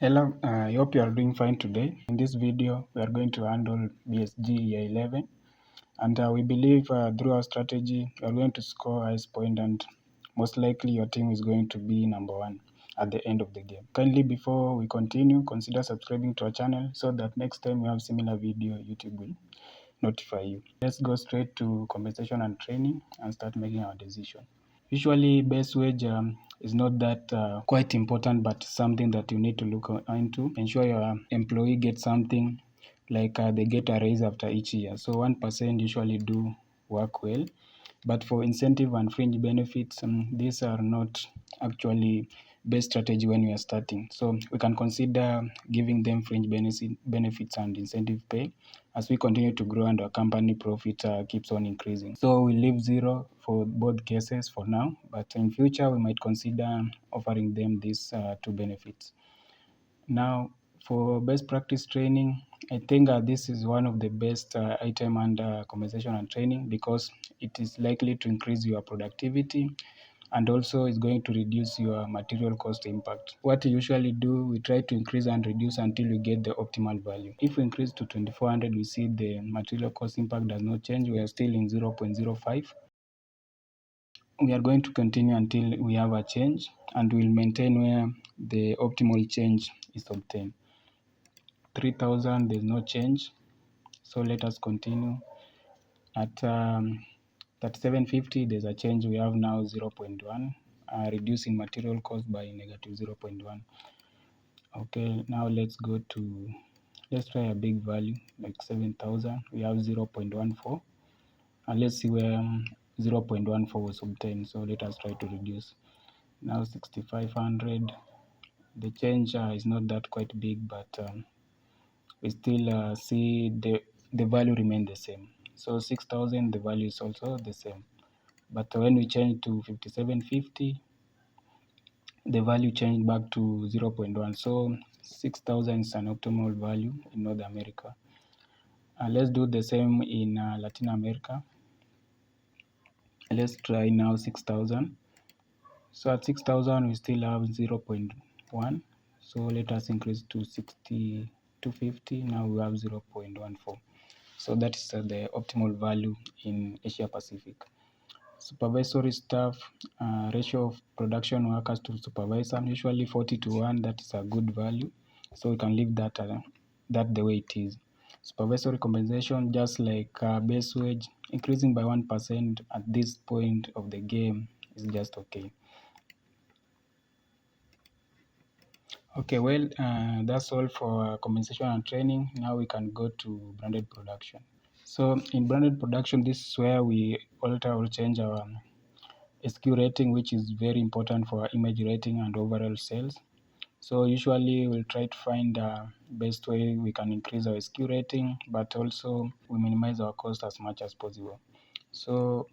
Hello, I hope you are doing fine today. In this video, we are going to handle BSG Year 11, and we believe through our strategy, you are going to score highest point, and most likely your team is going to be number one at the end of the game. Kindly, before we continue, consider subscribing to our channel so that next time we have similar video, YouTube will notify you. Let's go straight to compensation and training and start making our decision. Usually, base wage is not that quite important, but something that you need to look into. Ensure your employee gets something like they get a raise after each year. So 1% usually do work well. But for incentive and fringe benefits, these are not actually best strategy when we are starting. So we can consider giving them fringe benefits and incentive pay as we continue to grow and our company profit keeps on increasing. So we leave zero for both cases for now, but in future we might consider offering them these two benefits. Now, for best practice training, I think this is one of the best item under compensation and training because it is likely to increase your productivity and also is going to reduce your material cost impact. What we usually do, we try to increase and reduce until we get the optimal value. If we increase to 2400, we see the material cost impact does not change. We are still in 0.05. We are going to continue until we have a change and we'll maintain where the optimal change is obtained. 3000, there's no change. So let us continue. At 3750, there's a change. We have now 0.1, reducing material cost by negative 0.1. Okay, now let's try a big value like 7000. We have 0.14. And let's see where 0.14 was obtained. So let us try to reduce. Now 6500, the change is not that quite big, but we still see the value remain the same. So 6000, the value is also the same. But when we change to 5750, the value changed back to 0.1. So 6000 is an optimal value in North America. Let's do the same in Latin America. Let's try now 6000. So at 6000, we still have 0.1. So let us increase to 250. Now we have 0.14. So that is the optimal value in Asia Pacific. Supervisory staff, ratio of production workers to supervisor, usually 40:1. That is a good value. So we can leave that the way it is. Supervisory compensation, just like base wage, increasing by 1% at this point of the game is just okay. Okay, well, that's all for compensation and training. Now we can go to branded production. So in branded production, this is where we alter or change our SQ rating, which is very important for our image rating and overall sales. So usually we'll try to find the best way we can increase our SQ rating, but also we minimize our cost as much as possible. So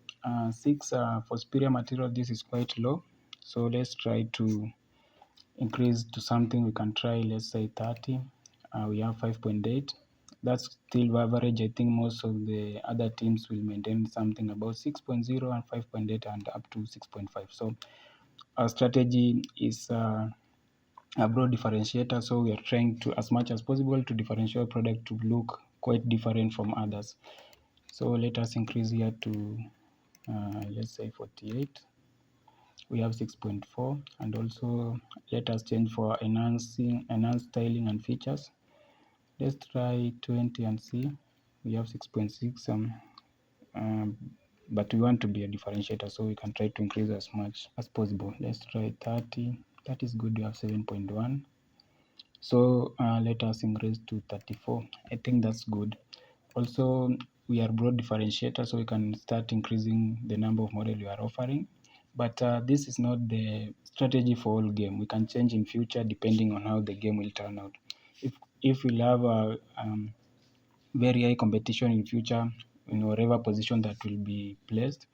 6 for superior material, this is quite low. So let's try to increase to something we can try, let's say 30. We have 5.8. That's still average. I think most of the other teams will maintain something about 6.0 and 5.8 and up to 6.5. So our strategy is a broad differentiator. So we are trying to, as much as possible, to differentiate product to look quite different from others. So let us increase here to, let's say 48. We have 6.4, and also let us change for enhanced styling and features. Let's try 20 and see. We have 6.6, but we want to be a differentiator, so we can try to increase as much as possible. Let's try 30. That is good. We have 7.1. So let us increase to 34. I think that's good. Also, we are broad differentiator, so we can start increasing the number of models we are offering. But this is not the strategy for all game. We can change in future depending on how the game will turn out. If we'll have a very high competition in future in whatever position that will be placed,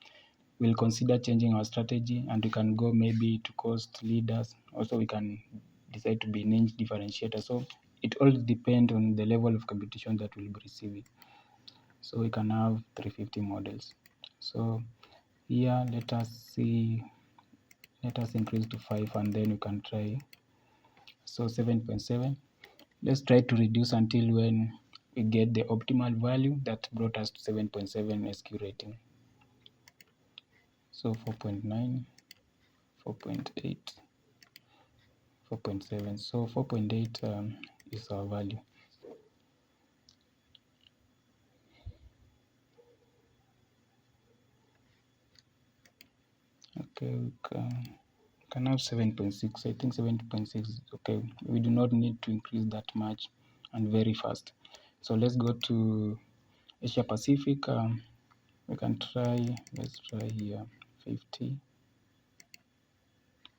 we'll consider changing our strategy, and we can go maybe to cost leaders. Also, we can decide to be niche differentiator. So it all depends on the level of competition that we'll be receiving. So we can have 350 models. So here, let us increase to 5, and then we can try So 7.7. Let's try to reduce until when we get the optimal value that brought us to 7.7 SQ rating. So 4.9, 4.8, 4.7. So 4.8 is our value. Okay, we can have 7.6. I think 7.6 is okay. We do not need to increase that much and very fast. So let's go to Asia Pacific. We can try, let's try here 50.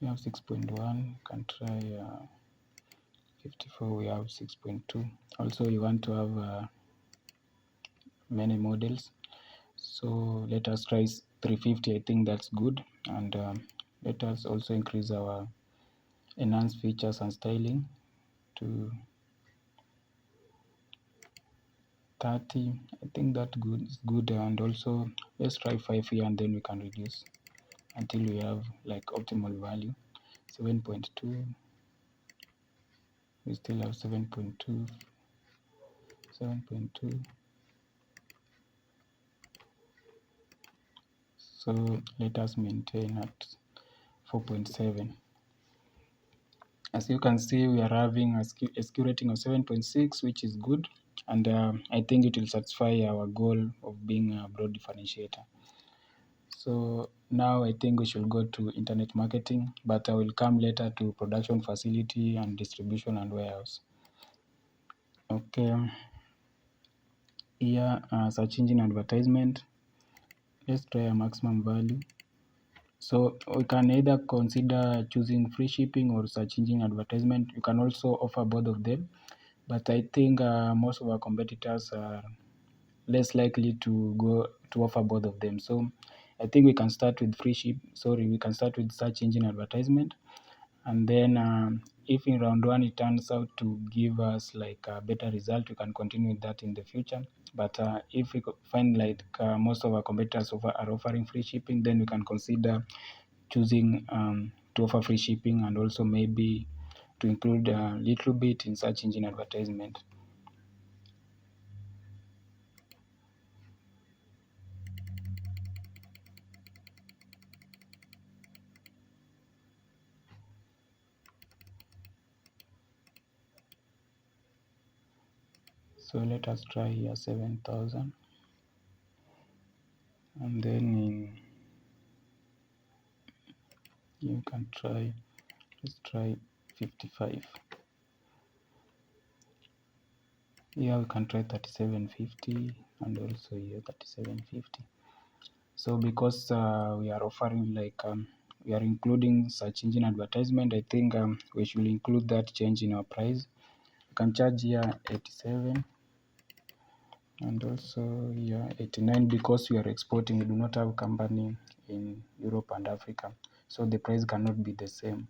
We have 6.1. We can try 54. We have 6.2. Also, we want to have many models. So let us try 350. I think that's good. And let us also increase our enhanced features and styling to 30. I think that is good. And also let's try 5 here, and then we can reduce until we have like optimal value. 7.2. We still have 7.2. 7.2. So let us maintain at 4.7. As you can see, we are having a SQ rating of 7.6, which is good, and I think it will satisfy our goal of being a broad differentiator. So now I think we should go to internet marketing, but I will come later to production facility and distribution and warehouse. Okay, here search engine advertisement. Let's try a maximum value. So we can either consider choosing free shipping or search engine advertisement. You can also offer both of them, but I think most of our competitors are less likely to offer both of them. So I think we can start with we can start with search engine advertisement, and then if in round one it turns out to give us like a better result, we can continue with that in the future. But if we find like most of our competitors are offering free shipping, then we can consider choosing to offer free shipping, and also maybe to include a little bit in search engine advertisement. So let us try here 7,000, and then you can try, let's try 55. Here we can try 3750, and also here 3750. So because we are offering like we are including search engine advertisement, I think we should include that change in our price. We can charge here 87, and also here 89, because we are exporting. We do not have company in Europe and Africa, so the price cannot be the same.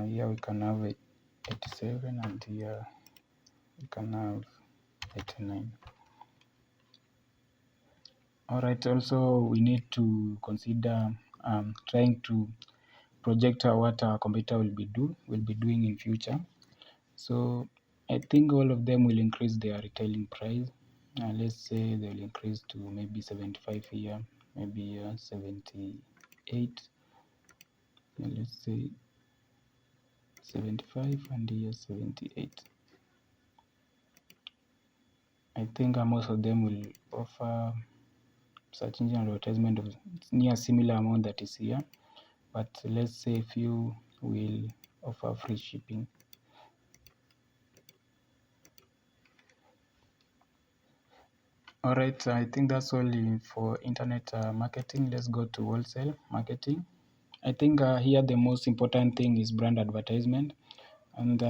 Here we can have 87, and here we can have 89. Alright, also we need to consider trying to project what our competitor will be doing in future. So I think all of them will increase their retailing price. Let's say they'll increase to maybe 75 here, maybe 78. Let's say 75, and here 78. I think most of them will offer search engine advertisement of near similar amount that is here, but let's say few will offer free shipping. Alright, I think that's all for internet marketing. Let's go to wholesale marketing. I think here the most important thing is brand advertisement, and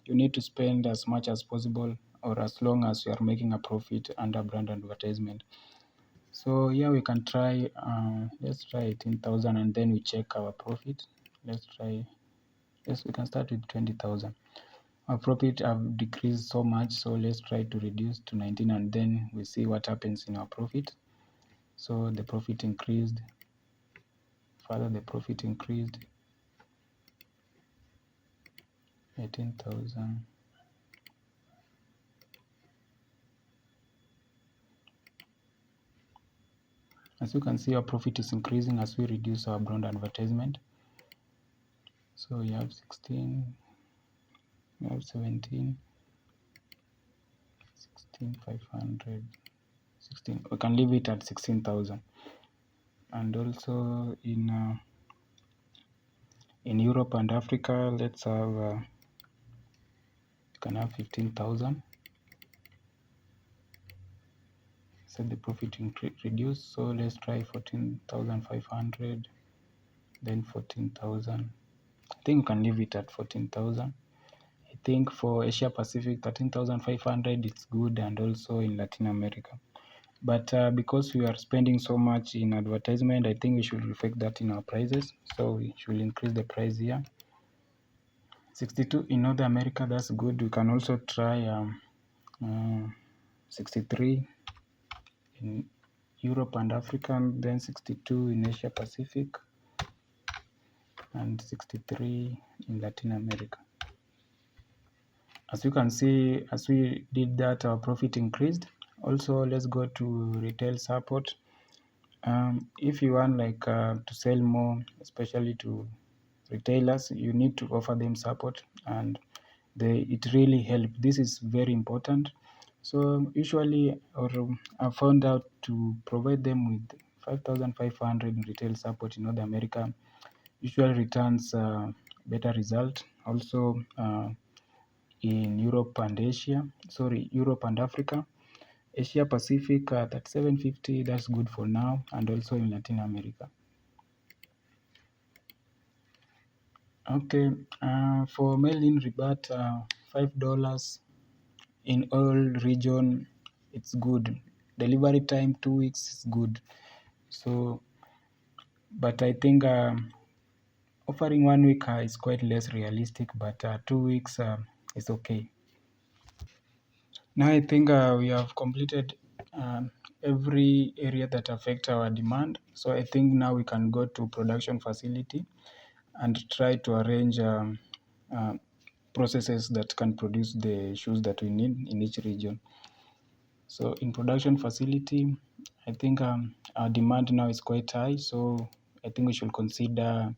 you need to spend as much as possible, or as long as you are making a profit under brand advertisement. So here we can try, let's try 18,000, and then we check our profit. We can start with 20,000. Our profit have decreased so much, so let's try to reduce to 19, and then we see what happens in our profit. So the profit increased, further the profit increased. 18,000. As you can see, our profit is increasing as we reduce our brand advertisement. So we have 16, we have 17, 16,500, 16. We can leave it at 16,000. And also in Europe and Africa, let's have you can have 15,000. So the profit reduce. So let's try 14,500, then 14,000. I think we can leave it at 14,000. I think for Asia Pacific, 13,500 it's good, and also in Latin America. But because we are spending so much in advertisement, I think we should reflect that in our prices. So we should increase the price here. 62 in North America, that's good. We can also try 63 in Europe and Africa, and then 62 in Asia Pacific, and 63 in Latin America. As you can see, as we did that, our profit increased. Also, let's go to retail support. If you want to sell more, especially to retailers, you need to offer them support, and it really helps. This is very important. So usually, I found out to provide them with 5,500 in retail support in North America usually returns better result. Also in Europe and Africa. Asia Pacific at 750, that's good for now, and also in Latin America. Okay, for mail-in rebate, $5 in all region, it's good. Delivery time 2 weeks is good. So, but I think offering 1 week is quite less realistic, but 2 weeks is okay. Now I think we have completed every area that affect our demand. So I think now we can go to production facility and try to arrange processes that can produce the shoes that we need in each region. So in production facility, I think our demand now is quite high. So I think we should consider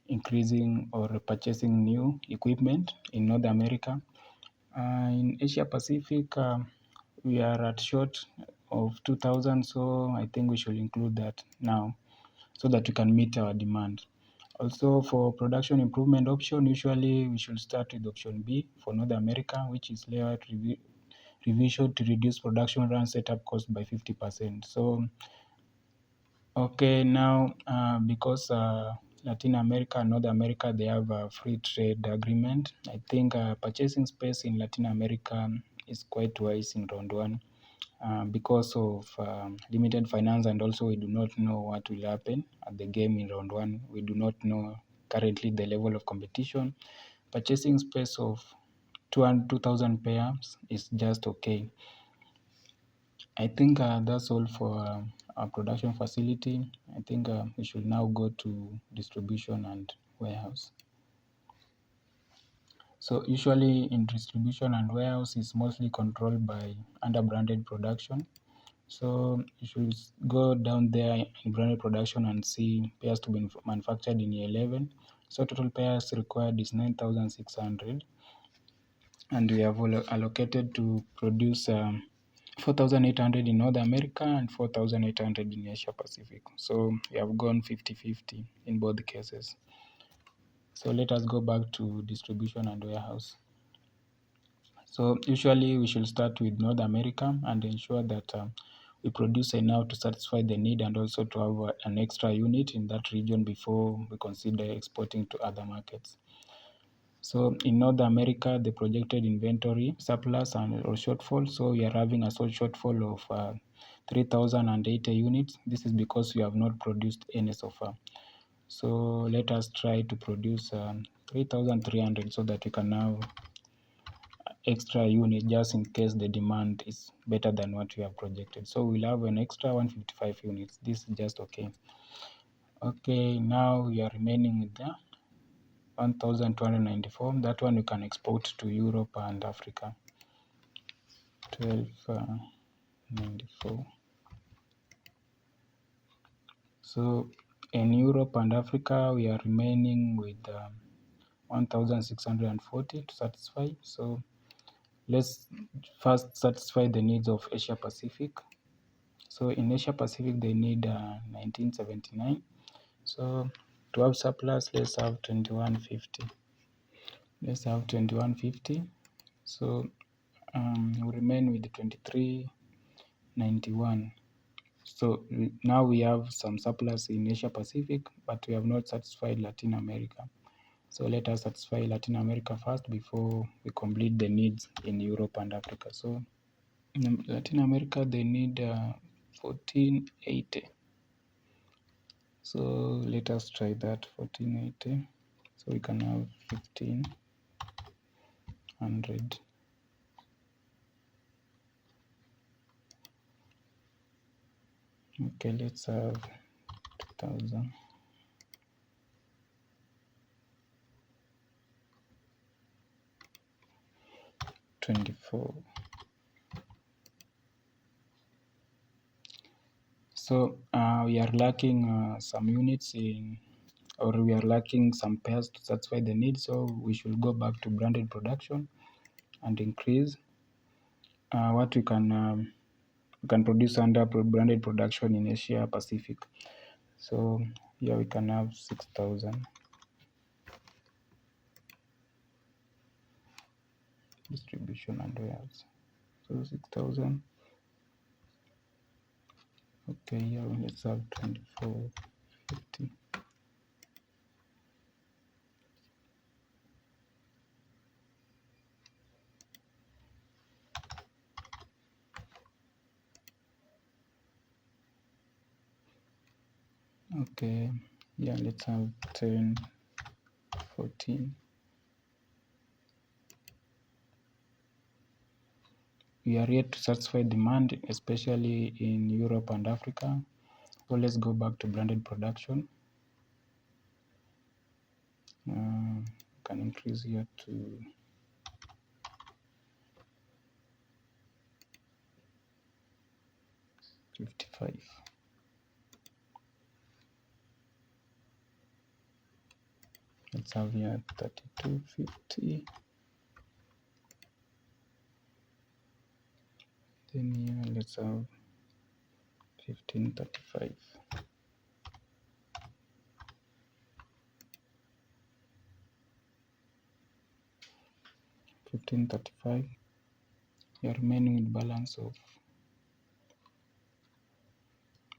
increasing or purchasing new equipment in North America. In Asia Pacific, we are at short of 2,000, so I think we should include that now so that we can meet our demand. Also, for production improvement option, usually we should start with option B for North America, which is layout revision to reduce production run setup cost by 50%. So, okay, now because Latin America and North America, they have a free trade agreement. I think purchasing space in Latin America is quite wise in round one because of limited finance, and also we do not know what will happen at the game in round one. We do not know currently the level of competition. Purchasing space of 2,000 pairs is just okay. I think that's all for our production facility. I think we should now go to distribution and warehouse. So usually in distribution and warehouse is mostly controlled by under branded production. So you should go down there in branded production and see pairs to be manufactured in year 11. So total pairs required is 9,600, and we have allocated to produce 4,800 in North America and 4,800 in Asia Pacific. So we have gone 50-50 in both cases. So let us go back to distribution and warehouse. So usually we should start with North America and ensure that we produce enough to satisfy the need, and also to have an extra unit in that region before we consider exporting to other markets. So in North America, the projected inventory surplus or shortfall. So we are having a shortfall of 3,080 units. This is because we have not produced any so far. So let us try to produce 3,300 so that we can have extra unit just in case the demand is better than what we have projected. So we'll have an extra 155 units. This is just okay. Okay, now we are remaining with the 1,294. That one you can export to Europe and Africa. 1294. So in Europe and Africa, we are remaining with 1,640 to satisfy. So let's first satisfy the needs of Asia Pacific. So in Asia Pacific, they need 1979. So to have surplus, let's have 2150. Let's have 2150. So we remain with 2391. So now we have some surplus in Asia Pacific, but we have not satisfied Latin America. So let us satisfy Latin America first before we complete the needs in Europe and Africa. So in Latin America, they need 1480. So let us try that, 1480. So we can have 1500. Okay, let's have 2000. So we are lacking some units or we are lacking some pairs to satisfy the need. So we should go back to branded production and increase what we can produce under branded production in Asia Pacific. So here we can have 6,000. Distribution and warehouse. So 6,000. Okay, here let's have 2450. Okay, yeah, let's have 1014. We are yet to satisfy demand, especially in Europe and Africa. So let's go back to branded production. Can increase here to 55. Let's have here 3250. Then here let's have 1535. 1535. We are remaining with balance of.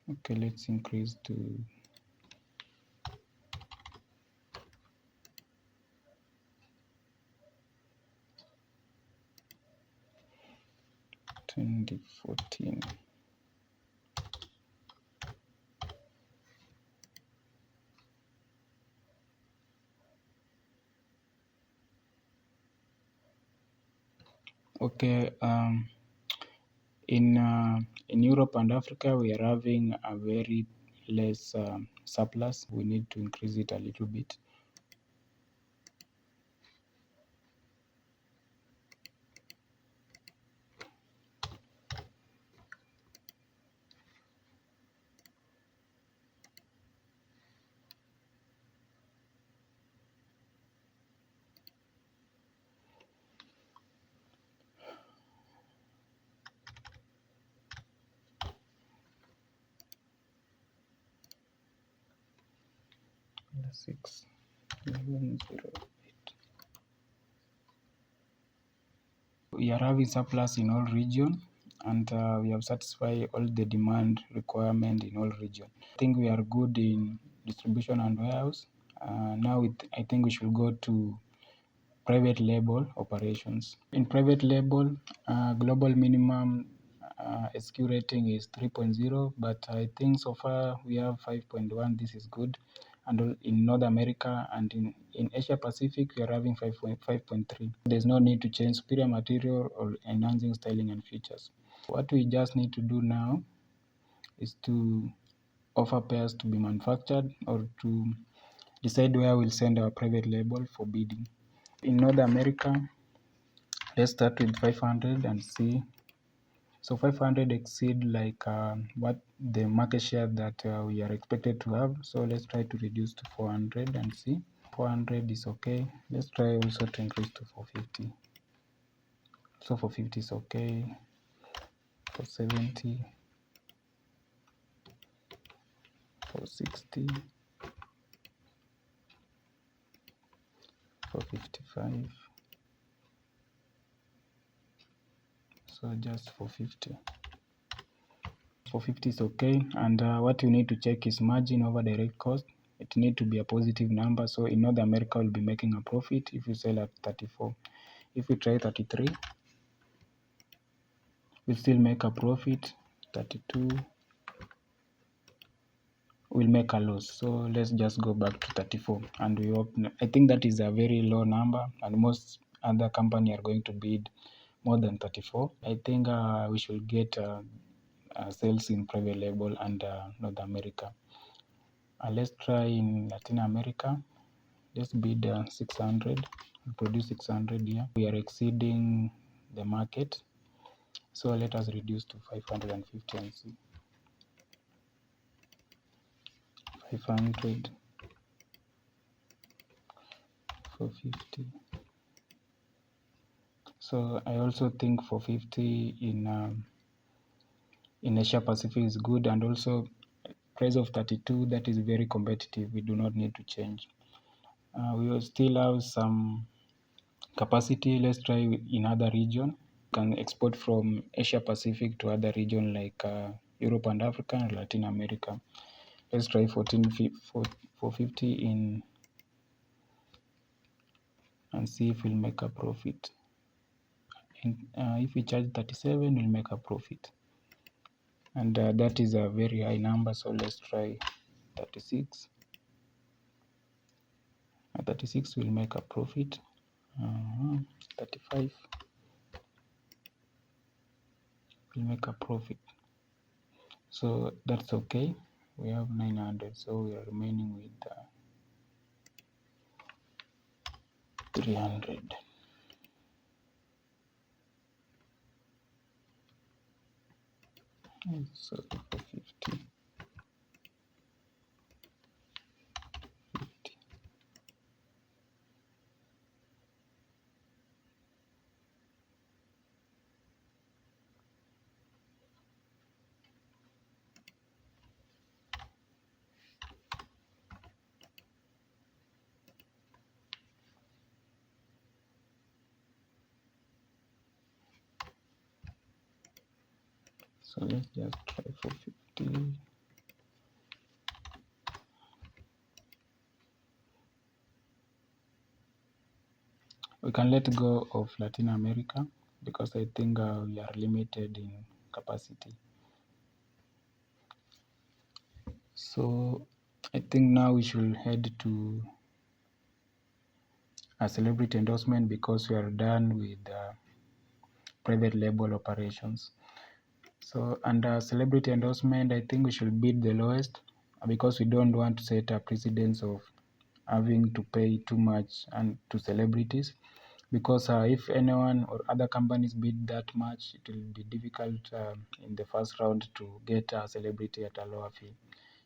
Okay, let's increase to 2014. Okay, in Europe and Africa, we are having a very less surplus. We need to increase it a little bit. Six, 1108. We are having surplus in all region, and we have satisfied all the demand requirement in all region. I think we are good in distribution and warehouse. Now I think we should go to private label operations. In private label, global minimum SQ rating is 3.0, but I think so far we have 5.1. This is good. And in North America and in Asia Pacific, we are having 5.3. There's no need to change superior material or enhancing styling and features. What we just need to do now is to offer pairs to be manufactured or to decide where we'll send our private label for bidding. In North America, let's start with 500 and see. So 500 exceed like what the market share that we are expected to have. So let's try to reduce to 400 and see. 400 is okay. Let's try also to increase to 450. So 450 is okay. 470, 460, 455. So just 450. 450 is okay. And what you need to check is margin over direct cost. It need to be a positive number. So in North America, we'll be making a profit if you sell at 34. If we try 33, we'll still make a profit. 32, we'll make a loss. So let's just go back to 34. And we hope, I think that is a very low number, and most other company are going to bid more than 34. I think we should get sales in private label and North America. Let's try in Latin America. Let's bid 600. We'll produce 600 here. We are exceeding the market. So let us reduce to 550 and see. 500, 450. So I also think 450 in Asia Pacific is good, and also price of 32, that is very competitive. We do not need to change. We will still have some capacity. Let's try in other region. Can export from Asia Pacific to other region like Europe and Africa and Latin America. Let's try 450 in and see if we'll make a profit. If we charge 37, we'll make a profit. And that is a very high number, so let's try 36. At 36, we'll make a profit. 35, we'll make a profit. So that's okay. We have 900, so we are remaining with 300. So 450. So let's just try 450. We can let go of Latin America because I think we are limited in capacity. So I think now we should head to a celebrity endorsement because we are done with private label operations. So under celebrity endorsement, I think we should bid the lowest because we don't want to set a precedence of having to pay too much and to celebrities, because if anyone or other companies bid that much, it will be difficult in the first round to get a celebrity at a lower fee.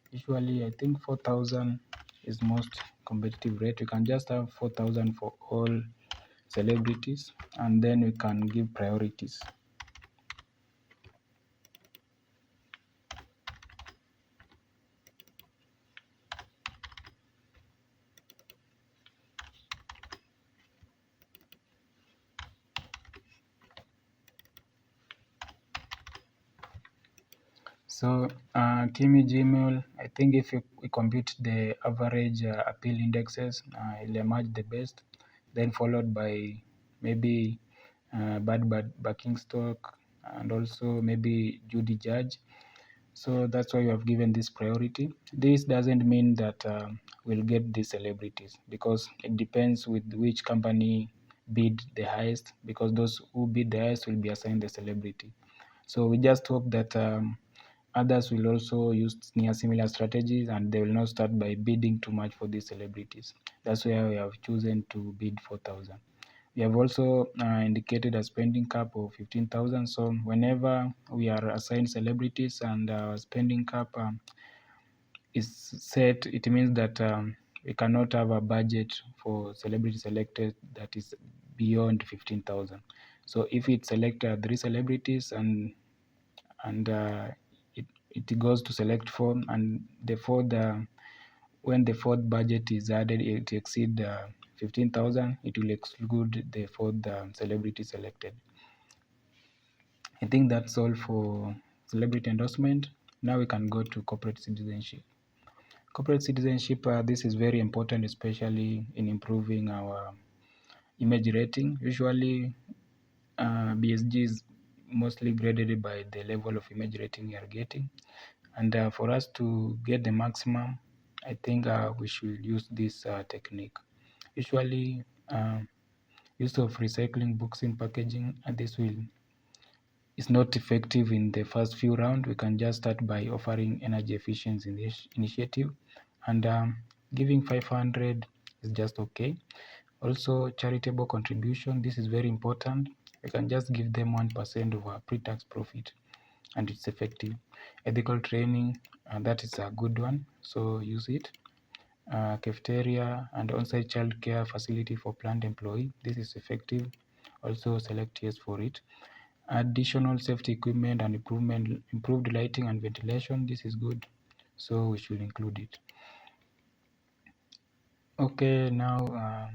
Usually I think 4,000 is most competitive rate. We can just have 4,000 for all celebrities, and then we can give priorities. So Kimi Gmail, I think if we compute the average appeal indexes, it'll emerge the best, then followed by maybe bad backing stock, and also maybe Judy Judge. So that's why we have given this priority. This doesn't mean that we'll get the celebrities, because it depends with which company bid the highest, because those who bid the highest will be assigned the celebrity. So we just hope that Others will also use near similar strategies, and they will not start by bidding too much for these celebrities. That's why we have chosen to bid 4,000. We have also indicated a spending cap of 15,000. So whenever we are assigned celebrities and our spending cap is set, it means that we cannot have a budget for celebrity selected that is beyond 15,000. So if it select 3 celebrities and it goes to select 4, and the fourth when the fourth budget is added, it exceed 15,000, it will exclude the fourth celebrity selected. I think that's all for celebrity endorsement. Now we can go to corporate citizenship. Corporate citizenship, this is very important, especially in improving our image rating. Usually, BSG is mostly graded by the level of image rating you are getting. And for us to get the maximum, I think we should use this technique. Usually, use of recycling books in packaging, and this is not effective in the first few rounds. We can just start by offering energy efficiency initiative, and giving 500 is just okay. Also, charitable contribution, this is very important. We can just give them 1% of our pre-tax profit, and it's effective. Ethical training, that is a good one, so use it. Cafeteria and on-site childcare facility for plant employee, this is effective. Also select yes for it. Additional safety equipment and improved lighting and ventilation, this is good, so we should include it. Okay, now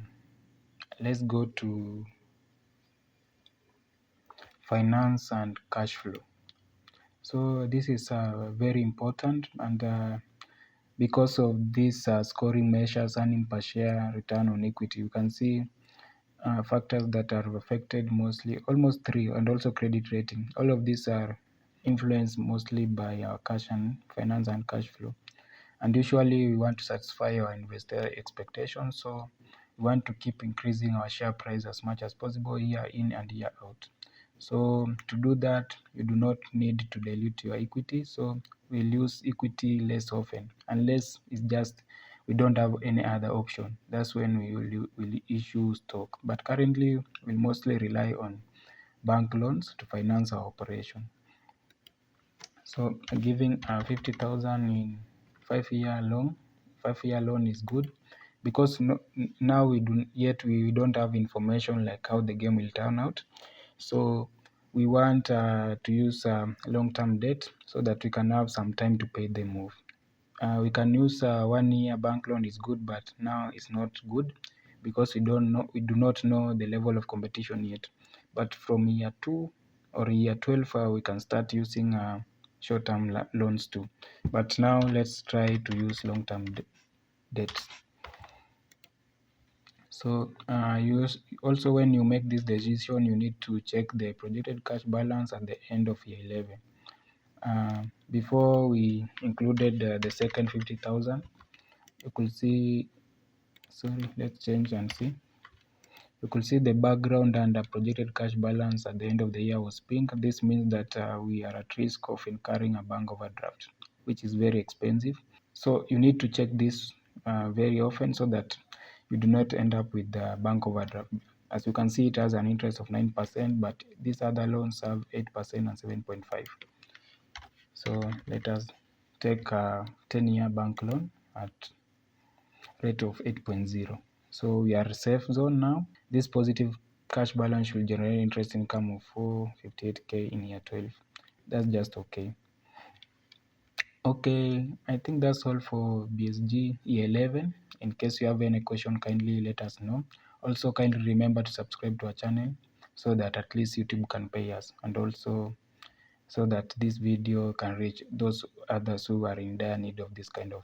let's go to finance and cash flow. So this is very important, and because of these scoring measures, earning per share, return on equity, you can see factors that are affected mostly, almost 3, and also credit rating. All of these are influenced mostly by our cash and finance and cash flow. And usually we want to satisfy our investor expectations, so we want to keep increasing our share price as much as possible year in and year out. So to do that, you do not need to dilute your equity, so we'll use equity less often, unless it's just we don't have any other option. That's when we will issue stock, but currently we'll mostly rely on bank loans to finance our operation. So giving 50,000 in 5-year loan, 5-year loan is good, because now we don't have information like how the game will turn out. So we want to use long-term debt so that we can have some time to pay them off. We can use 1-year bank loan is good, but now it's not good because we do not know the level of competition yet. But from year 2 or year 12, we can start using short-term loans too. But now let's try to use long-term debts. So also when you make this decision, you need to check the projected cash balance at the end of year 11. Before we included the second 50,000, you could see, sorry, let's change and see. You could see the background and the projected cash balance at the end of the year was pink. This means that we are at risk of incurring a bank overdraft, which is very expensive. So you need to check this very often so that you do not end up with the bank overdraft. As you can see, it has an interest of 9%, but these other loans have 8% and 7.5%. So let us take a 10-year bank loan at rate of 8.0. So we are safe zone now. This positive cash balance will generate interest income of 458K in year 12. That's just okay. Okay, I think that's all for BSG Year 11. In case you have any question, kindly let us know. Also, kindly remember to subscribe to our channel so that at least YouTube can pay us, and also so that this video can reach those others who are in dire need of this kind of